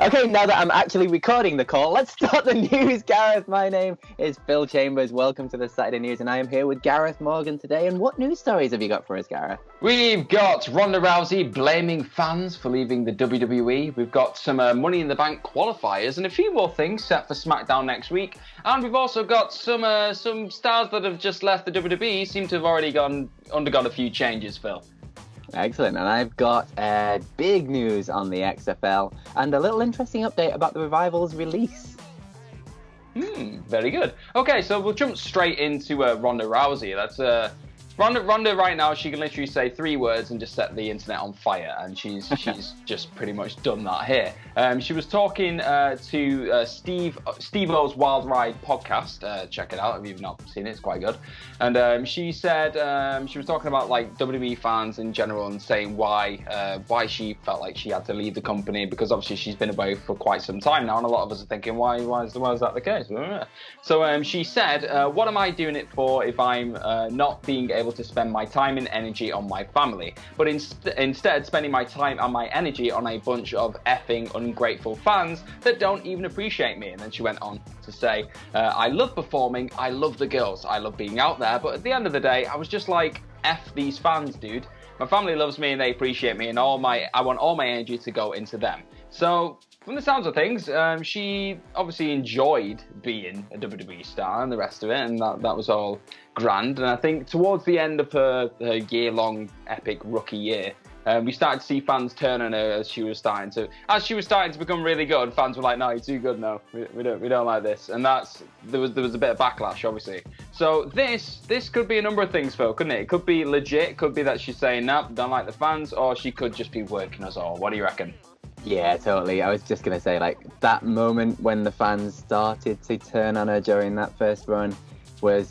Okay, now that I'm actually recording the call, let's start the news, Gareth. My name is Phil Chambers. Welcome to the Saturday News, and I am here with Gareth Morgan today. And what news stories have you got for us, Gareth? We've got Ronda Rousey blaming fans for leaving the WWE. We've got some Money in the Bank qualifiers and a few more things set for Smackdown next week. And we've also got some stars that have just left the WWE, seem to have already undergone a few changes, Phil. Excellent, and I've got big news on the XFL and a little interesting update about the Revival's release. Very good. Okay, so we'll jump straight into Ronda Rousey. That's Ronda right now, she can literally say 3 words and just set the internet on fire, and she's just pretty much done that here. She was talking to Steve-O's Wild Ride podcast. Check it out if you've not seen it; it's quite good. And she said she was talking about like WWE fans in general and saying why she felt like she had to leave the company, because obviously she's been away for quite some time now, and a lot of us are thinking why is that the case? So she said, "What am I doing it for if I'm not being able to spend my time and energy on my family, but instead spending my time and my energy on a bunch of effing ungrateful fans that don't even appreciate me." And then she went on to say, "I love performing, I love the girls, I love being out there, but at the end of the day, I was just like, F these fans, dude. My family loves me and they appreciate me, and I want all my energy to go into them." So from the sounds of things, she obviously enjoyed being a WWE star and the rest of it, and that was all grand. And I think towards the end of her year-long epic rookie year, we started to see fans turn on her as she was starting to become really good. Fans were like, "No, you're too good now. We don't like this," and there was a bit of backlash, obviously. So this could be a number of things, Phil, couldn't it? It could be legit. It could be that she's saying, "Nah, don't like the fans," or she could just be working us all. What do you reckon? Yeah, totally. I was just going to say, like, that moment when the fans started to turn on her during that first run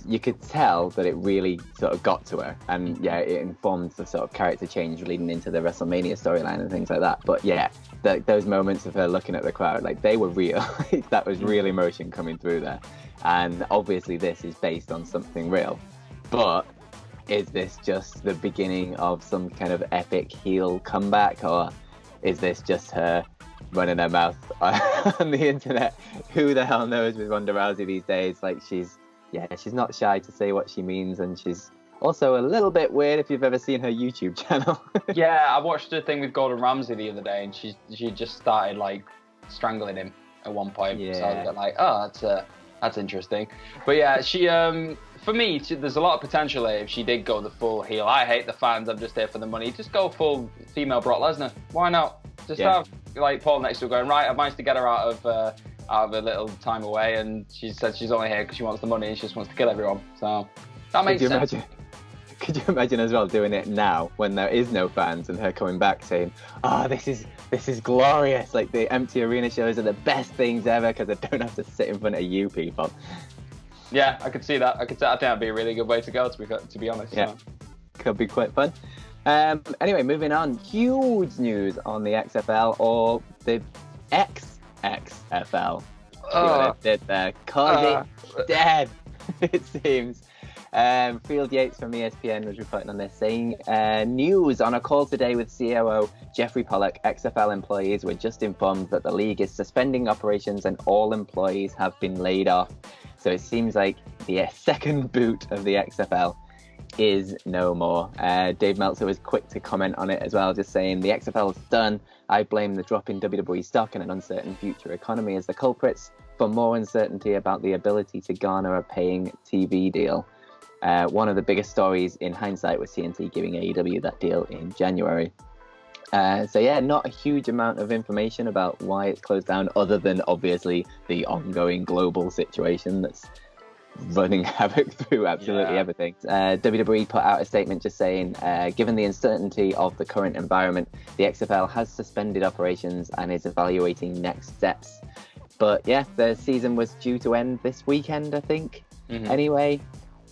you could tell that it really sort of got to her. And yeah, it informed the sort of character change leading into the WrestleMania storyline and things like that. But yeah, those moments of her looking at the crowd, like, they were real. That was real emotion coming through there. And obviously this is based on something real. But is this just the beginning of some kind of epic heel comeback, or is this just her running her mouth on the internet? Who the hell knows with Ronda Rousey these days? Like, she's not shy to say what she means, and she's also a little bit weird if you've ever seen her YouTube channel. Yeah, I watched a thing with Gordon Ramsay the other day, and she just started like strangling him at one point. Yeah. So I was a bit like, oh, that's interesting. But yeah, she for me, there's a lot of potential here if she did go the full heel. I hate the fans, I'm just here for the money. Just go full female Brock Lesnar. Why not? Just have like Paul next to her going, right, I've managed to get her out of a little time away, and she said she's only here because she wants the money and she just wants to kill everyone. So that makes sense. Could you imagine as well doing it now when there is no fans, and her coming back saying, "Oh, this is glorious! Like, the empty arena shows are the best things ever because I don't have to sit in front of you people." Yeah, I could see that. I think that'd be a really good way to go, to be honest. Yeah, so. Could be quite fun. Anyway, moving on. Huge news on the XFL, or the XFL. See what I did there? Cause it's dead, it seems. Field Yates from ESPN was reporting on this, saying, news on a call today with COO Jeffrey Pollock, XFL employees were just informed that the league is suspending operations and all employees have been laid off. So it seems like the second boot of the XFL is no more. Dave Meltzer was quick to comment on it as well, just saying, "The XFL is done. I blame the drop in WWE stock and an uncertain future economy as the culprits for more uncertainty about the ability to garner a paying TV deal." One of the biggest stories in hindsight was TNT giving AEW that deal in January. So yeah, not a huge amount of information about why it's closed down, other than obviously the ongoing global situation that's running havoc through absolutely everything. WWE put out a statement just saying, given the uncertainty of the current environment, the XFL has suspended operations and is evaluating next steps. But yeah, the season was due to end this weekend, I think, anyway.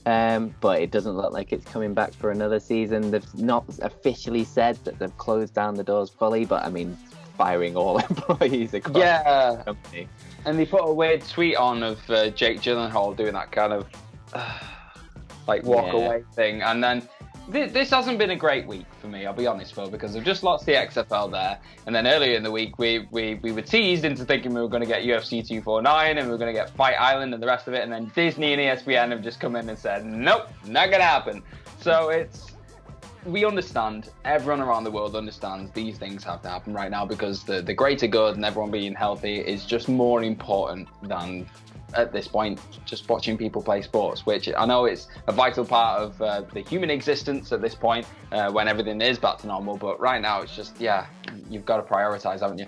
But it doesn't look like it's coming back for another season. They've not officially said that they've closed down the doors fully, but I mean, firing all employees across the company. And they put a weird tweet on of Jake Gyllenhaal doing that kind of like walk away thing, and then This hasn't been a great week for me, I'll be honest, Phil, because I've just lost the XFL there, and then earlier in the week we were teased into thinking we were going to get UFC 249 and we were going to get Fight Island and the rest of it, and then Disney and ESPN have just come in and said, nope, not going to happen. So we understand, everyone around the world understands these things have to happen right now because the greater good and everyone being healthy is just more important than, at this point, just watching people play sports, which I know it's a vital part of the human existence at this point when everything is back to normal. But right now, it's just, you've got to prioritize, haven't you?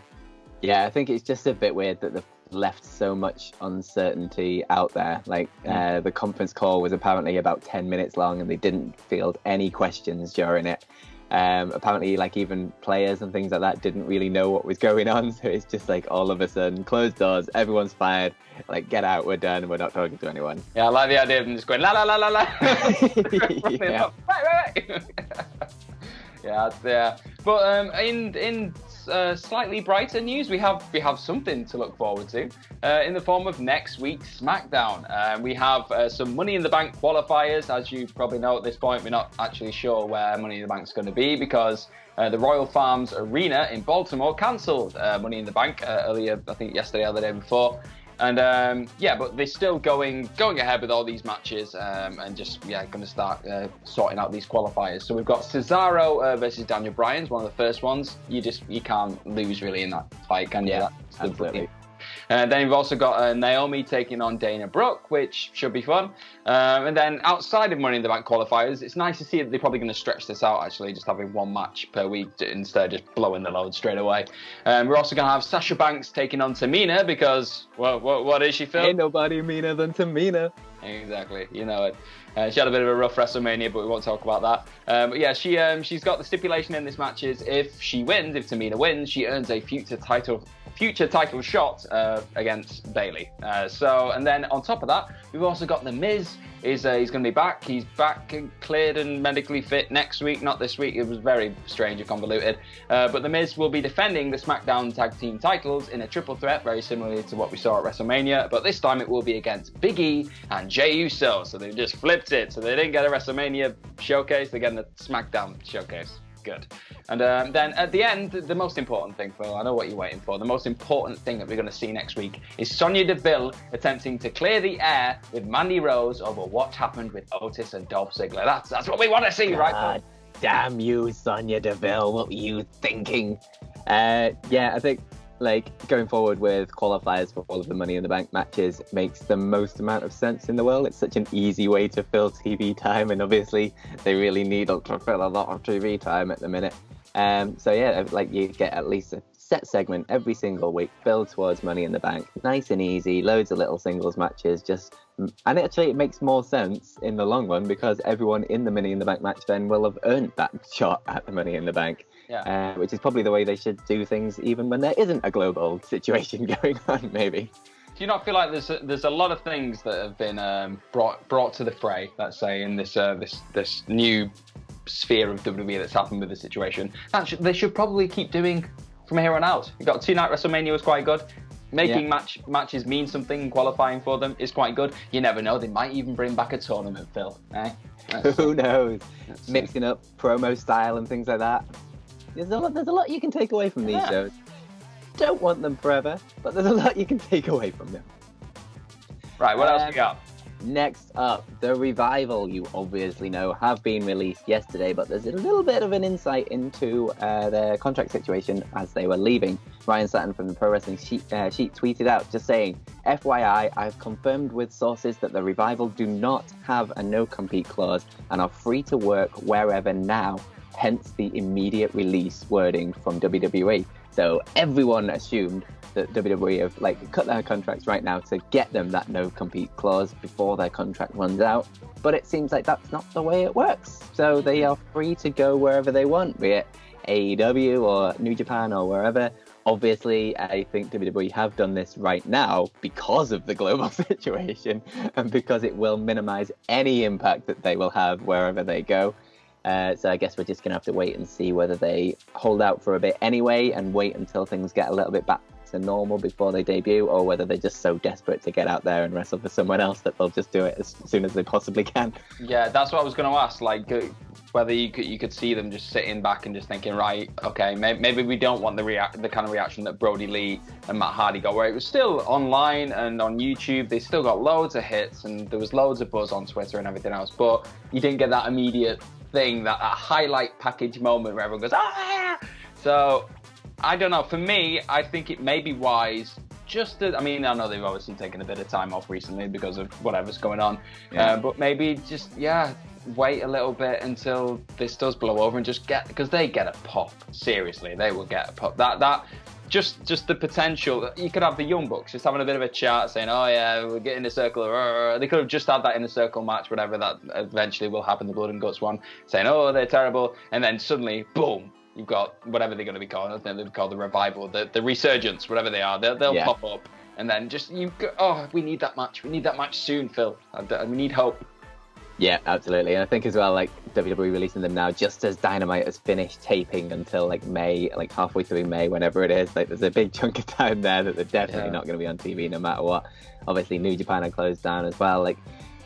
Yeah, I think it's just a bit weird that they've left so much uncertainty out there. Like the conference call was apparently about 10 minutes long and they didn't field any questions during it. Apparently, like, even players and things like that didn't really know what was going on, so it's just like all of a sudden closed doors, everyone's fired, like, get out, we're done, we're not talking to anyone. Yeah, I like the idea of them just going la la la la la. Yeah. Right. Yeah. But in slightly brighter news, we have something to look forward to in the form of next week's SmackDown. We have some Money in the Bank qualifiers. As you probably know at this point, we're not actually sure where Money in the Bank's going to be because the Royal Farms Arena in Baltimore cancelled Money in the Bank earlier, I think yesterday or the day before. And but they're still going ahead with all these matches and just going to start sorting out these qualifiers. So we've got Cesaro versus Daniel Bryan's one of the first ones. You can't lose really in that fight, can you? Yeah, That's absolutely. Then we've also got Naomi taking on Dana Brooke, which should be fun. And then outside of Money in the Bank qualifiers, it's nice to see that they're probably going to stretch this out, actually, just having one match per week instead of just blowing the load straight away. We're also going to have Sasha Banks taking on Tamina because, well, what is she, Phil? Ain't nobody meaner than Tamina. Exactly, you know it. She had a bit of a rough WrestleMania, but we won't talk about that. But yeah, she's got the stipulation in this match is if Tamina wins, she earns a future title shot against Bayley. And then on top of that, we've also got The Miz. He's going to be back. He's back and cleared and medically fit next week, not this week. It was very strange and convoluted. But The Miz will be defending the SmackDown Tag Team titles in a triple threat, very similarly to what we saw at WrestleMania. But this time it will be against Big E and Jey Uso. So they've just flipped it. So they didn't get a WrestleMania showcase, they're getting a SmackDown showcase. Good. And then at the end, the most important thing, Phil, I know what you're waiting for. The most important thing that we're going to see next week is Sonya Deville attempting to clear the air with Mandy Rose over what happened with Otis and Dolph Ziggler. That's what we want to see, right? God damn you, Sonya Deville. What were you thinking? I think, like, going forward with qualifiers for all of the Money in the Bank matches makes the most amount of sense in the world. It's such an easy way to fill TV time, and obviously they really need to fill a lot of TV time at the minute. You get at least a set segment every single week, build towards Money in the Bank, nice and easy, loads of little singles matches, and actually it makes more sense in the long run because everyone in the Money in the Bank match then will have earned that shot at the Money in the Bank. Yeah. Which is probably the way they should do things even when there isn't a global situation going on, maybe. Do you not feel like there's a lot of things that have been brought to the fray, let's say, in this new sphere of WWE that's happened with the situation, that they should probably keep doing from here on out? You got two-night WrestleMania was quite good. Making matches mean something, qualifying for them is quite good. You never know, they might even bring back a tournament, Phil. Who knows? Mixing up promo style and things like that. There's a lot you can take away from these shows. Don't want them forever, but there's a lot you can take away from them. Right, what else we got? Next up, The Revival, you obviously know, have been released yesterday, but there's a little bit of an insight into their contract situation as they were leaving. Ryan Satin from the Pro Wrestling Sheet tweeted out just saying, FYI, I've confirmed with sources that The Revival do not have a no-compete clause and are free to work wherever now. Hence the immediate release wording from WWE. So everyone assumed that WWE have cut their contracts right now to get them that no-compete clause before their contract runs out. But it seems like that's not the way it works. So they are free to go wherever they want, be it AEW or New Japan or wherever. Obviously, I think WWE have done this right now because of the global situation and because it will minimize any impact that they will have wherever they go. So I guess we're just going to have to wait and see whether they hold out for a bit anyway and wait until things get a little bit back to normal before they debut, or whether they're just so desperate to get out there and wrestle for someone else that they'll just do it as soon as they possibly can. Yeah, that's what I was going to ask, like whether you could see them just sitting back and just thinking, right, okay, maybe we don't want the kind of reaction that Brody Lee and Matt Hardy got, where it was still online and on YouTube, they still got loads of hits and there was loads of buzz on Twitter and everything else, but you didn't get that immediate thing, that highlight package moment where everyone goes, ah! So I don't know. For me, I think it may be wise just to, I mean, I know they've obviously taken a bit of time off recently because of whatever's going on, but maybe just, wait a little bit until this does blow over and just because they get a pop. Seriously, they will get a pop. That just the potential. You could have the Young Bucks just having a bit of a chat, saying, "Oh yeah, we're getting in a circle." They could have just had that in a circle match, whatever that eventually will happen, the Blood and Guts one, saying, "Oh, they're terrible," and then suddenly, boom. You've got whatever they're going to be called. I think they're called the Revival, the Resurgence, whatever they are. They'll pop up, and then just we need that match. We need that match soon, Phil. We need hope. Yeah, absolutely. And I think as well, like WWE releasing them now just as Dynamite has finished taping until like May, like halfway through May, whenever it is. Like there's a big chunk of time there that they're definitely not going to be on TV no matter what. Obviously, New Japan are closed down as well. Like,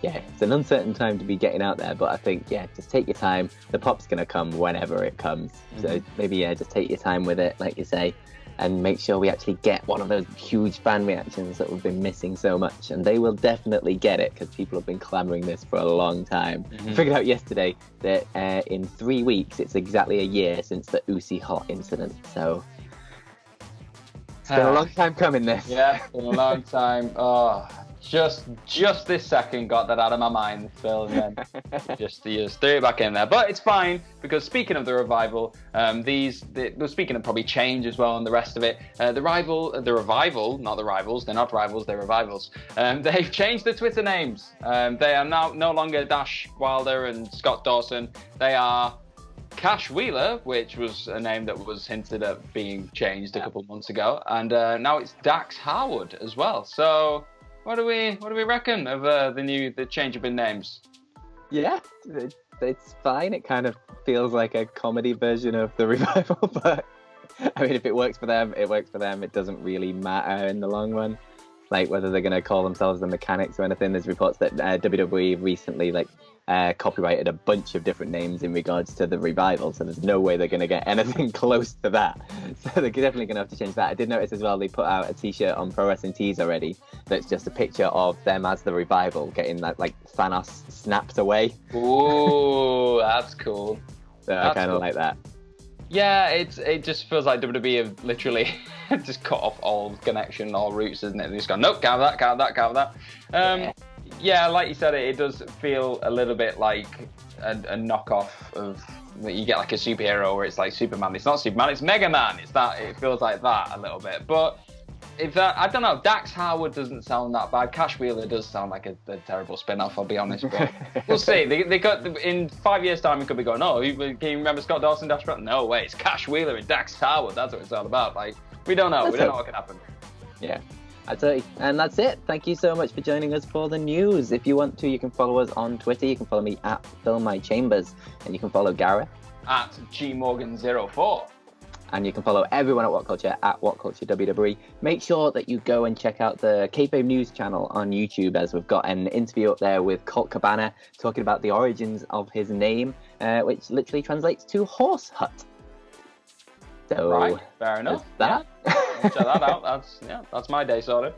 yeah, it's an uncertain time to be getting out there, but I think, just take your time. The pop's going to come whenever it comes. So maybe, just take your time with it, like you say, and make sure we actually get one of those huge fan reactions that we've been missing so much. And they will definitely get it because people have been clamoring this for a long time. I figured out yesterday that in 3 weeks, it's exactly a year since the Uzi Hot incident. So it's been a long time coming, this. Yeah, it's been a long time. Oh, just this second got that out of my mind, Phil, and then just threw it back in there. But it's fine, because speaking of the Revival, speaking of probably change as well and the rest of it, the Revival, not the Rivals, they're not Rivals, they're Revivals. They've changed their Twitter names. They are now no longer Dash Wilder and Scott Dawson. They are Cash Wheeler, which was a name that was hinted at being changed a couple of months ago, and now it's Dax Harwood as well. So what do we reckon of the change of in names? Yeah, it's fine. It kind of feels like a comedy version of the Revival, but I mean, if it works for them, it works for them. It doesn't really matter in the long run, like whether they're going to call themselves the Mechanics or anything. There's reports that WWE recently copyrighted a bunch of different names in regards to the Revival, so there's no way they're going to get anything close to that. So they're definitely going to have to change that. I did notice as well they put out a t-shirt on Pro Wrestling Tees already that's just a picture of them as the Revival getting that like Thanos snapped away. Ooh, that's cool. So I kind of like that. Yeah, it just feels like WWE have literally just cut off all connection, all roots, isn't it? They just gone, nope, count that. Yeah, like you said, it does feel a little bit like a knockoff of, you get like a superhero where it's like Superman. It's not Superman, it's Mega Man. It feels like that a little bit. But I don't know, Dax Harwood doesn't sound that bad. Cash Wheeler does sound like a terrible spin-off, I'll be honest. But we'll see. They got, in 5 years' time, it could be going, can you remember Scott Dawson, Dash Brown? No way, it's Cash Wheeler and Dax Harwood. That's what it's all about. Like, we don't know. We don't know what can happen. Yeah. Absolutely. And that's it. Thank you so much for joining us for the news. If you want to, you can follow us on Twitter. You can follow me at PhilMyChambers. And you can follow Gareth at GMorgan04. And you can follow everyone at WhatCulture at WhatCultureWWE. Make sure that you go and check out the Kayfabe News channel on YouTube, as we've got an interview up there with Colt Cabana talking about the origins of his name, which literally translates to horse hut. So, right, fair enough. That. Yeah. Check that out. That's my day sorted.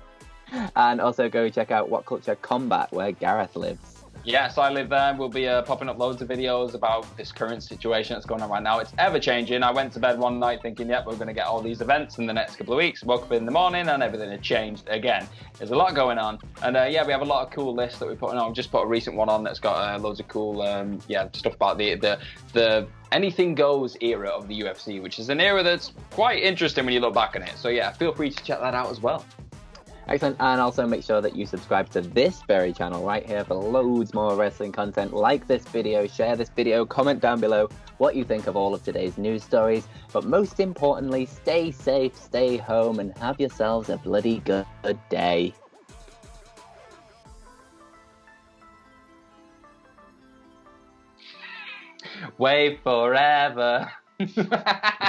And also go check out What Culture Combat, where Gareth lives. Yes, I live there. We'll be popping up loads of videos about this current situation that's going on right now. It's ever changing. I went to bed one night thinking, we're going to get all these events in the next couple of weeks. Woke up in the morning and everything had changed again. There's a lot going on. And we have a lot of cool lists that we're putting on. I've just put a recent one on that's got loads of cool stuff about the anything goes era of the UFC, which is an era that's quite interesting when you look back on it. So feel free to check that out as well. Excellent. And also make sure that you subscribe to this very channel right here for loads more wrestling content. Like this video, share this video, comment down below what you think of all of today's news stories. But most importantly, stay safe, stay home, and have yourselves a bloody good day. Wait forever.